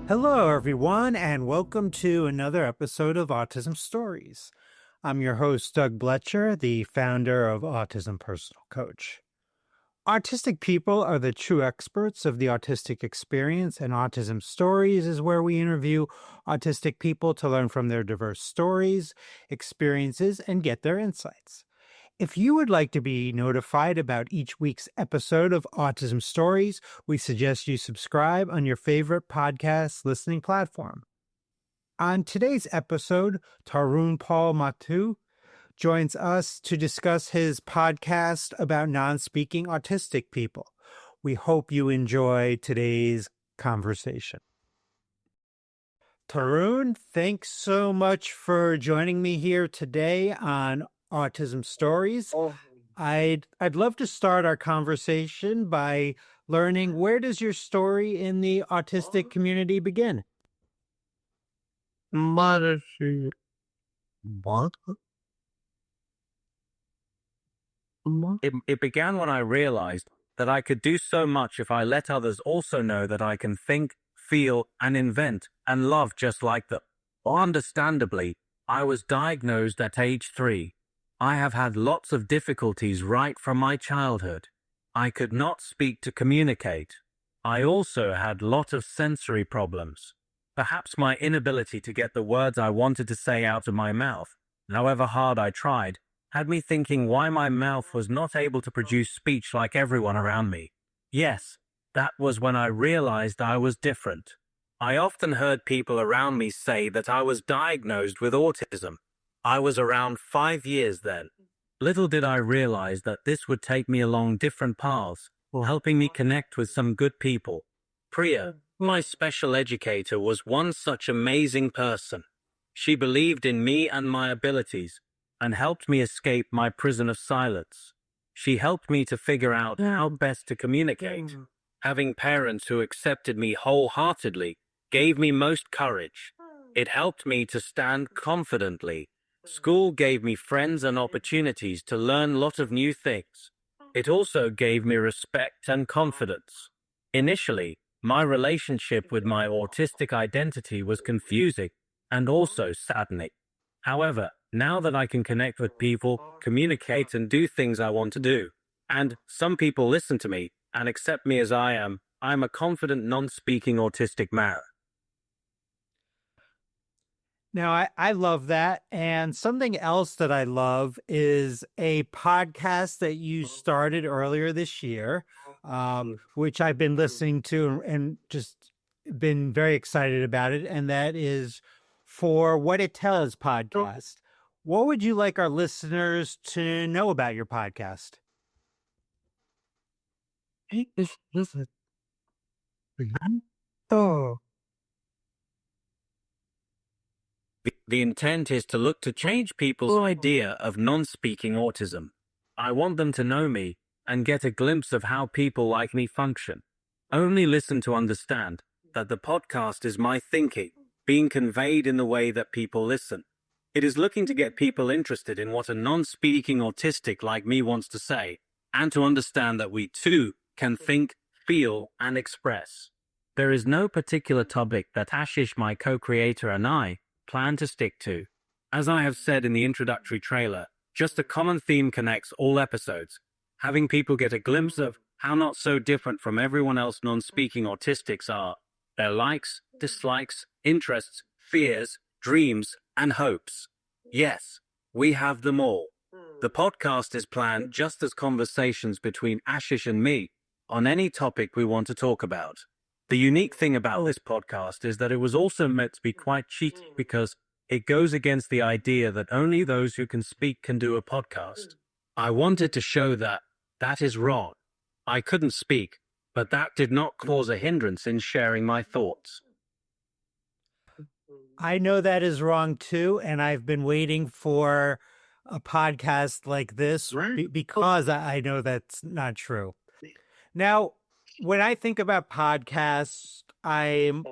Hello, everyone, and welcome to another episode of Autism Stories. I'm your host, Doug Bletcher, the founder of Autism Personal Coach. Autistic people are the true experts of the autistic experience, and Autism Stories is where we interview autistic people to learn from their diverse stories, experiences, and get their insights. If you would like to be notified about each week's episode of Autism Stories, we suggest you subscribe on your favorite podcast listening platform. On today's episode, Tarun Mathew joins us to discuss his podcast about non-speaking autistic people. We hope you enjoy today's conversation. Tarun, thanks so much for joining me here today on Autism Stories. I'd love to start our conversation by learning, where does your story in the autistic community begin? It began when I realized that I could do so much if I let others also know that I can think, feel, and invent and love just like them. Understandably, I was diagnosed at age 3. I have had lots of difficulties right from my childhood. I could not speak to communicate. I also had lot of sensory problems. Perhaps my inability to get the words I wanted to say out of my mouth, however hard I tried, had me thinking why my mouth was not able to produce speech like everyone around me. Yes, that was when I realized I was different. I often heard people around me say that I was diagnosed with autism. I was around 5 years then. Little did I realize that this would take me along different paths, helping me connect with some good people. Priya, my special educator, was one such amazing person. She believed in me and my abilities, and helped me escape my prison of silence. She helped me to figure out how best to communicate. Having parents who accepted me wholeheartedly gave me most courage. It helped me to stand confidently. School gave me friends and opportunities to learn a lot of new things. It also gave me respect and confidence. Initially, my relationship with my autistic identity was confusing and also saddening. However, now that I can connect with people, communicate, and do things I want to do, and some people listen to me and accept me as I am a confident, non-speaking autistic man. Now, I love that. And something else that I love is a podcast that you started earlier this year, which I've been listening to and just been very excited about it. And that is For What It Tells podcast. What would you like our listeners to know about your podcast? Oh. The intent is to look to change people's idea of non-speaking autism. I want them to know me and get a glimpse of how people like me function. Only listen to understand that the podcast is my thinking being conveyed in the way that people listen. It is looking to get people interested in what a non-speaking autistic like me wants to say, and to understand that we too can think, feel, and express. There is no particular topic that Ashish, my co-creator, and I plan to stick to. As I have said in the introductory trailer, just a common theme connects all episodes, having people get a glimpse of how not so different from everyone else non-speaking autistics are, their likes, dislikes, interests, fears, dreams, and hopes. Yes, we have them all. The podcast is planned just as conversations between Ashish and me on any topic we want to talk about. The unique thing about this podcast is that it was also meant to be quite cheeky because it goes against the idea that only those who can speak can do a podcast. I wanted to show that that is wrong. I couldn't speak, but that did not cause a hindrance in sharing my thoughts. I know that is wrong too, and I've been waiting for a podcast like this because I know that's not true. Now, when I think about podcasts, I'm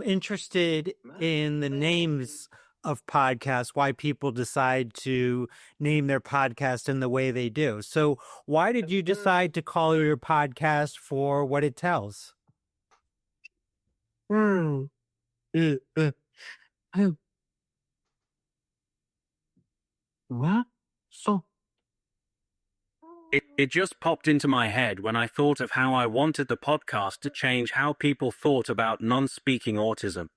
interested in the names of podcasts, why people decide to name their podcast in the way they do. So why did you decide to call your podcast For What It Tells? What? So, It just popped into my head when I thought of how I wanted the podcast to change how people thought about non-speaking autism.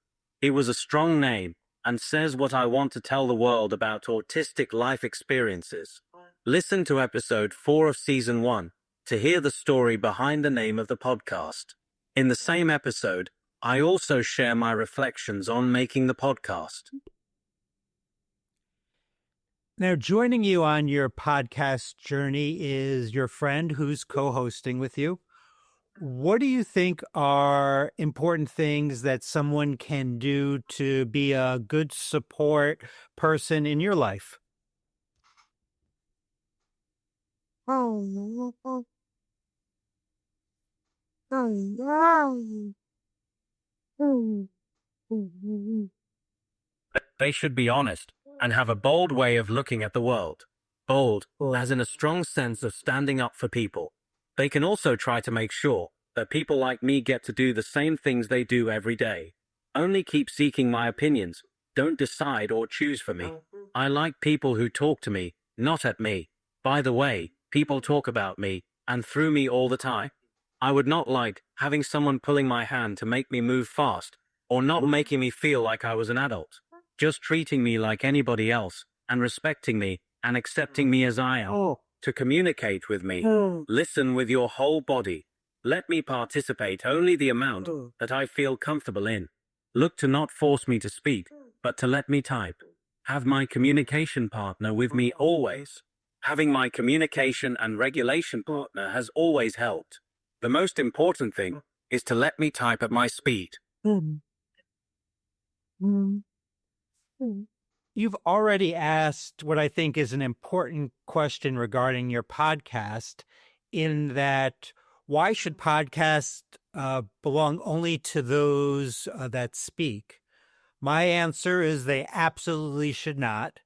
It was a strong name and says what I want to tell the world about autistic life experiences. Listen to episode 4 of season 1 to hear the story behind the name of the podcast. In the same episode, I also share my reflections on making the podcast. now joining you on your podcast journey is your friend who's co-hosting with you. What do you think are important things that someone can do to be a good support person in your life? They should be honest and have a bold way of looking at the world. Bold, as in a strong sense of standing up for people. They can also try to make sure that people like me get to do the same things they do every day. Only keep seeking my opinions. Don't decide or choose for me. I like people who talk to me, not at me. By the way, people talk about me and through me all the time. I would not like having someone pulling my hand to make me move fast or not making me feel like I was an adult. Just treating me like anybody else and respecting me and accepting me as I am. To communicate with me, listen with your whole body. Let me participate only the amount that I feel comfortable in. Look to not force me to speak, but to let me type. Have my communication partner with me always. Having my communication and regulation partner has always helped. The most important thing is to let me type at my speed. You've already asked what I think is an important question regarding your podcast, in that why should podcasts belong only to those that speak? My answer is they absolutely should not.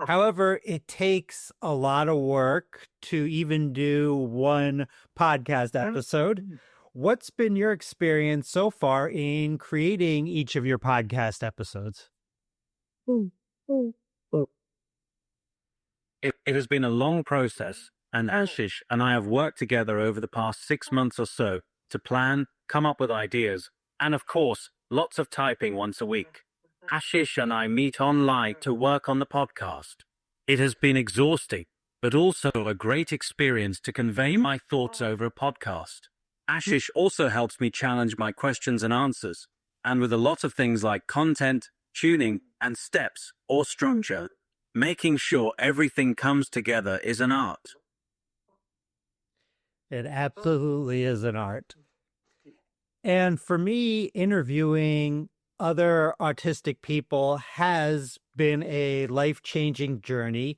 However, it takes a lot of work to even do one podcast episode. What's been your experience so far in creating each of your podcast episodes? It has been a long process, and Ashish and I have worked together over the past 6 months or so to plan, come up with ideas, and of course, lots of typing once a week. Ashish and I meet online to work on the podcast. It has been exhausting, but also a great experience to convey my thoughts over a podcast. Ashish also helps me challenge my questions and answers, and with a lot of things like content, tuning, and steps or structure, making sure everything comes together is an art. It absolutely is an art. And for me, interviewing other autistic people has been a life-changing journey.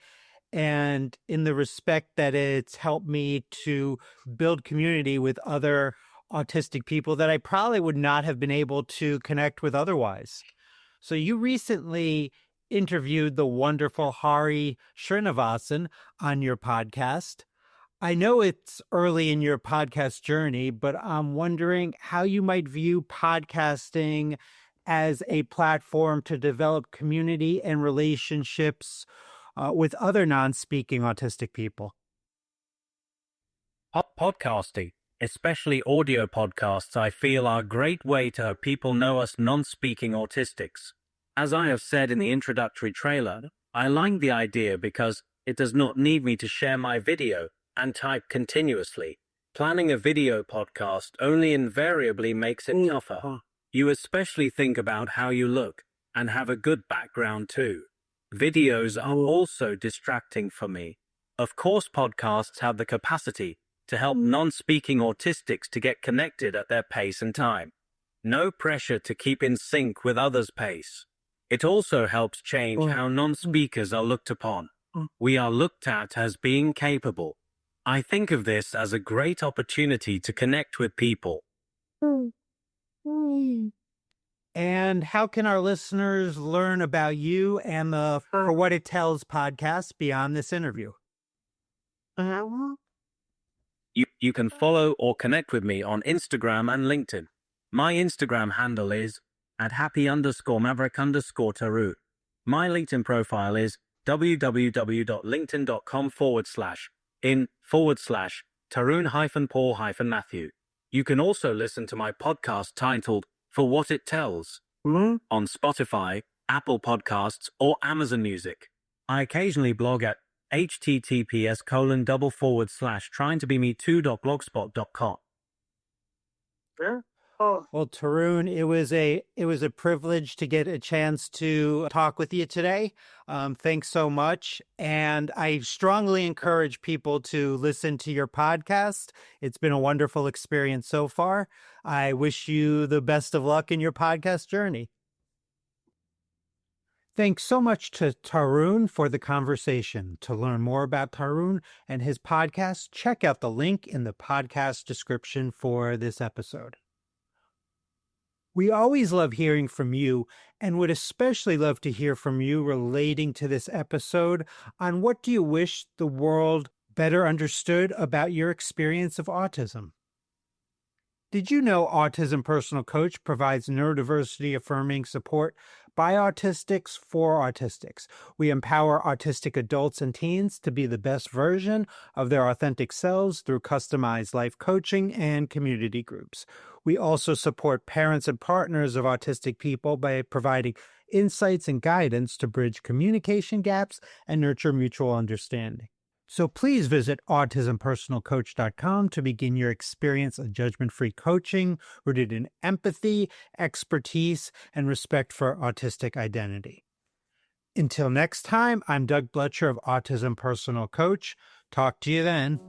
And in the respect that it's helped me to build community with other autistic people that I probably would not have been able to connect with otherwise. So you recently interviewed the wonderful Hari Srinivasan on your podcast. I know it's early in your podcast journey, but I'm wondering how you might view podcasting as a platform to develop community and relationships with other non-speaking autistic people. Podcasting, especially audio podcasts, I feel are a great way to have people know us non-speaking autistics. As I have said in the introductory trailer, I like the idea because it does not need me to share my video and type continuously. Planning a video podcast only invariably makes it tougher. You especially think about how you look and have a good background too. Videos are also distracting for me. Of course, podcasts have the capacity to help non-speaking autistics to get connected at their pace and time. No pressure to keep in sync with others' pace. It also helps change how non-speakers are looked upon. We are looked at as being capable. I think of this as a great opportunity to connect with people. And how can our listeners learn about you and the For What It Tells podcast beyond this interview? You can follow or connect with me on Instagram and LinkedIn. My Instagram handle is at happy_maverick_Tarun. My LinkedIn profile is www.linkedin.com/in/Tarun-Paul-Mathew. You can also listen to my podcast titled For What It Tells on Spotify, Apple Podcasts, or Amazon Music. I occasionally blog at https://tryingtobeme2.blogspot.com. Well, Tarun, it was a privilege to get a chance to talk with you today. Thanks so much, and I strongly encourage people to listen to your podcast. It's been a wonderful experience so far. I wish you the best of luck in your podcast journey. Thanks so much to Tarun for the conversation. To learn more about Tarun and his podcast, check out the link in the podcast description for this episode. We always love hearing from you and would especially love to hear from you relating to this episode on what do you wish the world better understood about your experience of autism. Did you know Autism Personal Coach provides neurodiversity affirming support by autistics for autistics? We empower autistic adults and teens to be the best version of their authentic selves through customized life coaching and community groups. We also support parents and partners of autistic people by providing insights and guidance to bridge communication gaps and nurture mutual understanding. So please visit autismpersonalcoach.com to begin your experience of judgment-free coaching rooted in empathy, expertise, and respect for autistic identity. Until next time, I'm Doug Bletcher of Autism Personal Coach. Talk to you then.